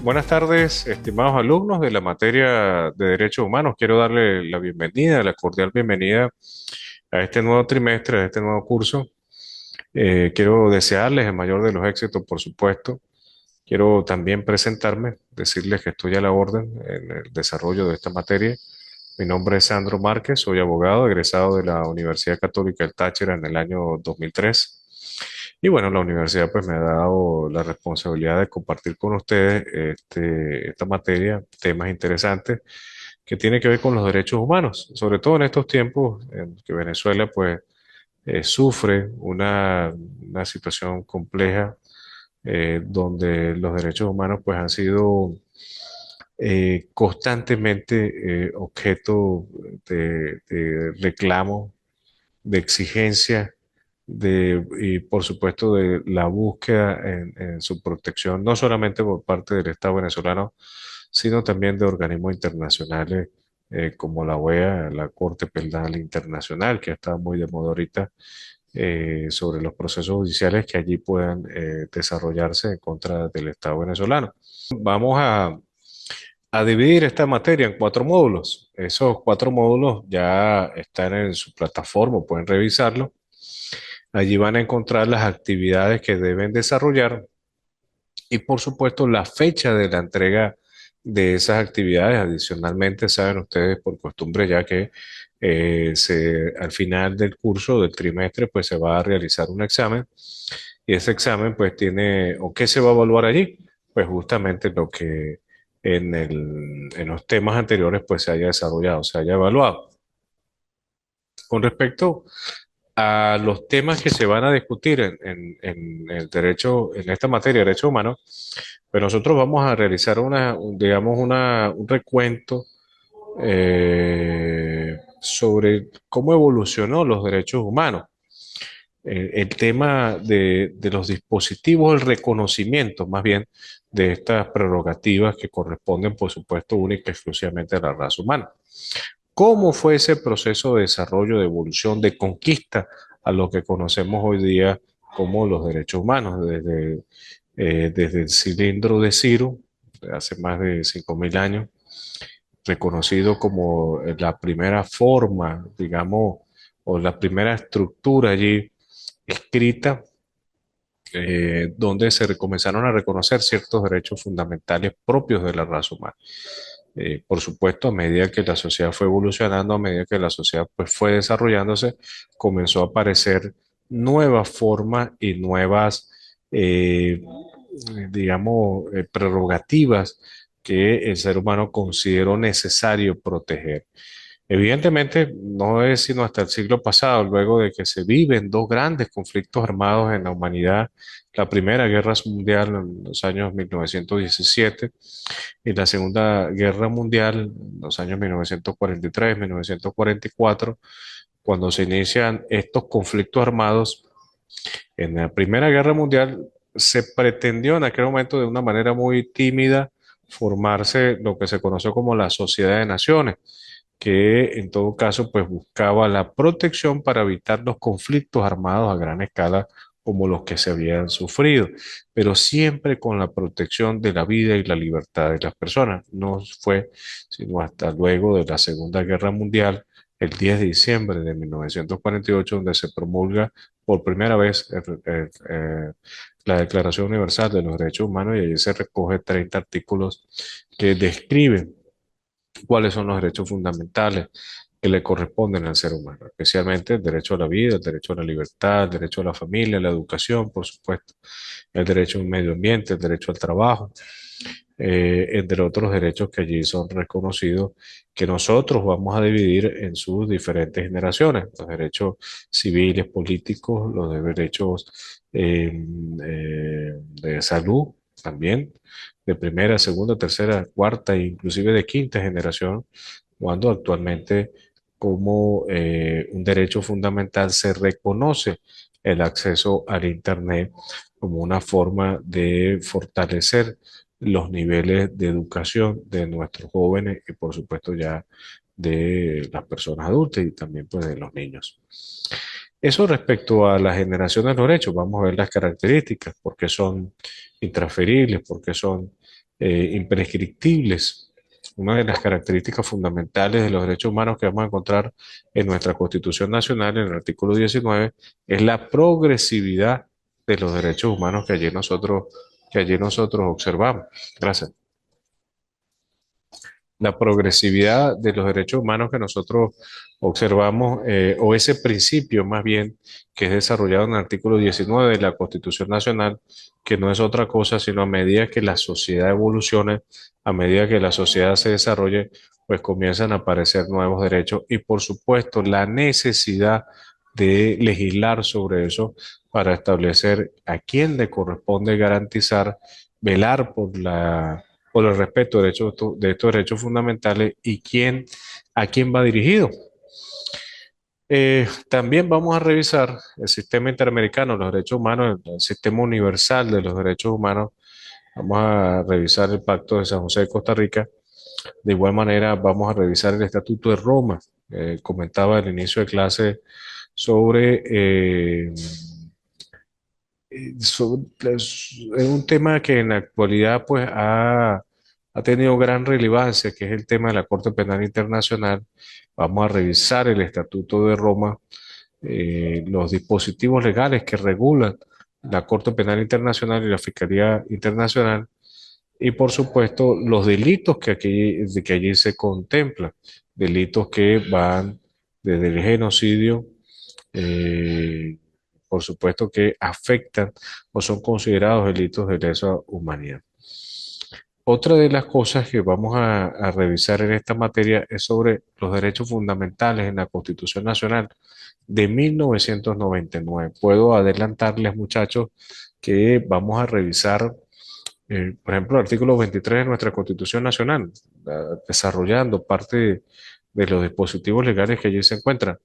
Buenas tardes, estimados alumnos de la materia de Derechos Humanos. Quiero darle la bienvenida, la cordial bienvenida a este nuevo trimestre, a este nuevo curso. Quiero desearles el mayor de los éxitos, por supuesto. Quiero también presentarme, decirles que estoy a la orden en el desarrollo de esta materia. Mi nombre es Sandro Márquez, soy abogado egresado de la Universidad Católica del Táchira en el año 2003. Y bueno, la universidad pues me ha dado la responsabilidad de compartir con ustedes esta materia, temas interesantes que tienen que ver con los derechos humanos, sobre todo en estos tiempos en que Venezuela pues sufre una situación compleja donde los derechos humanos pues han sido constantemente objeto de reclamo, de exigencia y por supuesto de la búsqueda en su protección, no solamente por parte del Estado venezolano, sino también de organismos internacionales como la OEA, la Corte Penal Internacional, que está muy de moda ahorita, sobre los procesos judiciales que allí puedan desarrollarse en contra del Estado venezolano. Vamos a dividir esta materia en cuatro módulos. Esos cuatro módulos ya están en su plataforma, pueden revisarlo. Allí van a encontrar las actividades que deben desarrollar y por supuesto la fecha de la entrega de esas actividades. Adicionalmente, saben ustedes por costumbre ya que al final del curso, del trimestre, pues se va a realizar un examen y ese examen pues tiene, ¿o qué se va a evaluar allí? Pues justamente lo que en los temas anteriores pues se haya desarrollado, se haya evaluado. Con respecto a los temas que se van a discutir en el derecho, en esta materia de derechos humanos, pues nosotros vamos a realizar digamos, un recuento sobre cómo evolucionó los derechos humanos. El tema de los dispositivos, el reconocimiento más bien de estas prerrogativas que corresponden, por supuesto, única y exclusivamente a la raza humana. ¿Cómo fue ese proceso de desarrollo, de evolución, de conquista a lo que conocemos hoy día como los derechos humanos? Desde el cilindro de Ciro, de hace más de 5.000 años, reconocido como la primera forma, digamos, o la primera estructura allí escrita, donde comenzaron a reconocer ciertos derechos fundamentales propios de la raza humana. Por supuesto, a medida que la sociedad fue evolucionando, a medida que la sociedad pues, fue desarrollándose, comenzó a aparecer nuevas formas y nuevas, eh, digamos, prerrogativas que el ser humano consideró necesario proteger. Evidentemente, no es sino hasta el siglo pasado, luego de que se viven dos grandes conflictos armados en la humanidad, la Primera Guerra Mundial en los años 1917 y la Segunda Guerra Mundial en los años 1943, 1944, cuando se inician estos conflictos armados. En la Primera Guerra Mundial se pretendió en aquel momento de una manera muy tímida formarse lo que se conoció como la Sociedad de Naciones, que en todo caso pues buscaba la protección para evitar los conflictos armados a gran escala como los que se habían sufrido, pero siempre con la protección de la vida y la libertad de las personas. No fue sino hasta luego de la Segunda Guerra Mundial, el 10 de diciembre de 1948, donde se promulga por primera vez la Declaración Universal de los Derechos Humanos y allí se recoge 30 artículos que describen cuáles son los derechos fundamentales que le corresponden al ser humano, especialmente el derecho a la vida, el derecho a la libertad, el derecho a la familia, la educación, por supuesto, el derecho a un medio ambiente, el derecho al trabajo, entre otros derechos que allí son reconocidos, que nosotros vamos a dividir en sus diferentes generaciones, los derechos civiles, políticos, los derechos de salud también, de primera, segunda, tercera, cuarta e inclusive de quinta generación, cuando actualmente como un derecho fundamental se reconoce el acceso al Internet como una forma de fortalecer los niveles de educación de nuestros jóvenes y por supuesto ya de las personas adultas y también pues de los niños. Eso respecto a la generación de los derechos, vamos a ver las características, por qué son intransferibles, por qué son imprescriptibles. Una de las características fundamentales de los derechos humanos que vamos a encontrar en nuestra Constitución Nacional, en el artículo 19, es la progresividad de los derechos humanos que allí nosotros observamos. Gracias. La progresividad de los derechos humanos que nosotros observamos, o ese principio más bien que es desarrollado en el artículo 19 de la Constitución Nacional, que no es otra cosa sino a medida que la sociedad evolucione, a medida que la sociedad se desarrolle, pues comienzan a aparecer nuevos derechos y por supuesto la necesidad de legislar sobre eso para establecer a quién le corresponde garantizar, velar por el respeto de estos derechos fundamentales y a quién va dirigido. También vamos a revisar el sistema interamericano de los derechos humanos, el sistema universal de los derechos humanos. Vamos a revisar el Pacto de San José de Costa Rica. De igual manera, vamos a revisar el Estatuto de Roma. Comentaba al inicio de clase sobre es un tema que en la actualidad pues ha tenido gran relevancia, que es el tema de la Corte Penal Internacional. Vamos a revisar el Estatuto de Roma, los dispositivos legales que regulan la Corte Penal Internacional y la Fiscalía Internacional, y por supuesto los delitos que allí se contemplan, delitos que van desde el genocidio, eh, por supuesto que afectan o son considerados delitos de lesa humanidad. Otra de las cosas que vamos a revisar en esta materia es sobre los derechos fundamentales en la Constitución Nacional de 1999. Puedo adelantarles, muchachos, que vamos a revisar, por ejemplo, el artículo 23 de nuestra Constitución Nacional, desarrollando parte de los dispositivos legales que allí se encuentran.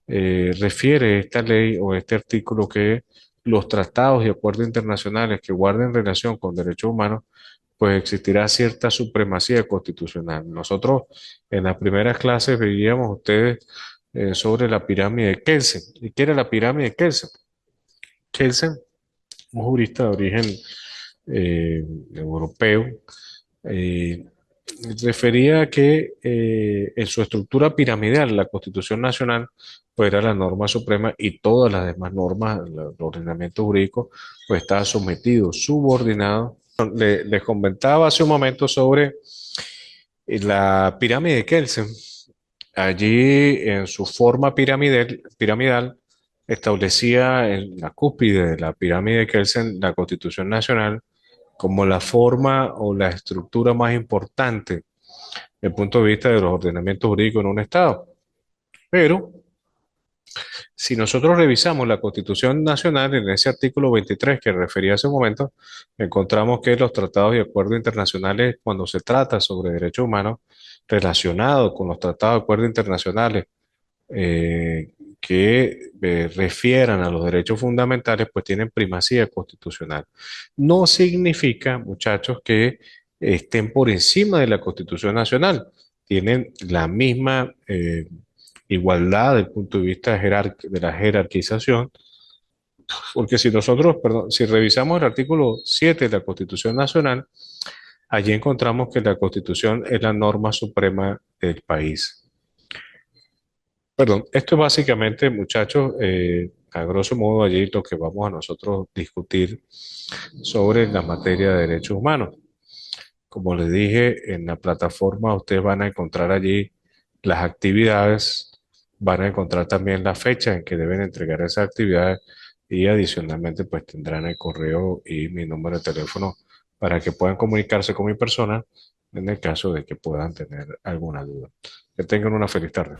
Refiere esta ley o este artículo que los tratados y acuerdos internacionales que guarden relación con derechos humanos, pues existirá cierta supremacía constitucional. Nosotros en las primeras clases veíamos ustedes sobre la pirámide de Kelsen. ¿Y qué era la pirámide de Kelsen? Kelsen, un jurista de origen eh, europeo, eh, refería a que en su estructura piramidal, la Constitución Nacional, pues era la norma suprema y todas las demás normas, el ordenamiento jurídico, pues estaba sometido, subordinado. Les comentaba hace un momento sobre la pirámide de Kelsen. Allí, en su forma piramidal, establecía en la cúspide de la pirámide de Kelsen la Constitución Nacional como la forma o la estructura más importante desde el punto de vista de los ordenamientos jurídicos en un Estado. Pero si nosotros revisamos la Constitución Nacional en ese artículo 23 que refería hace un momento, encontramos que los tratados y acuerdos internacionales, cuando se trata sobre derechos humanos relacionados con los tratados y acuerdos internacionales que refieran a los derechos fundamentales, pues tienen primacía constitucional. No significa, muchachos, que estén por encima de la Constitución Nacional. Tienen la misma igualdad desde el punto de vista de la jerarquización, porque si nosotros, perdón, si revisamos el artículo 7 de la Constitución Nacional, allí encontramos que la Constitución es la norma suprema del país. Perdón, esto es básicamente, muchachos, a grosso modo allí lo que vamos a nosotros discutir sobre la materia de derechos humanos. Como les dije, en la plataforma ustedes van a encontrar allí las actividades, van a encontrar también la fecha en que deben entregar esas actividades y adicionalmente pues tendrán el correo y mi número de teléfono para que puedan comunicarse con mi persona en el caso de que puedan tener alguna duda. Que tengan una feliz tarde.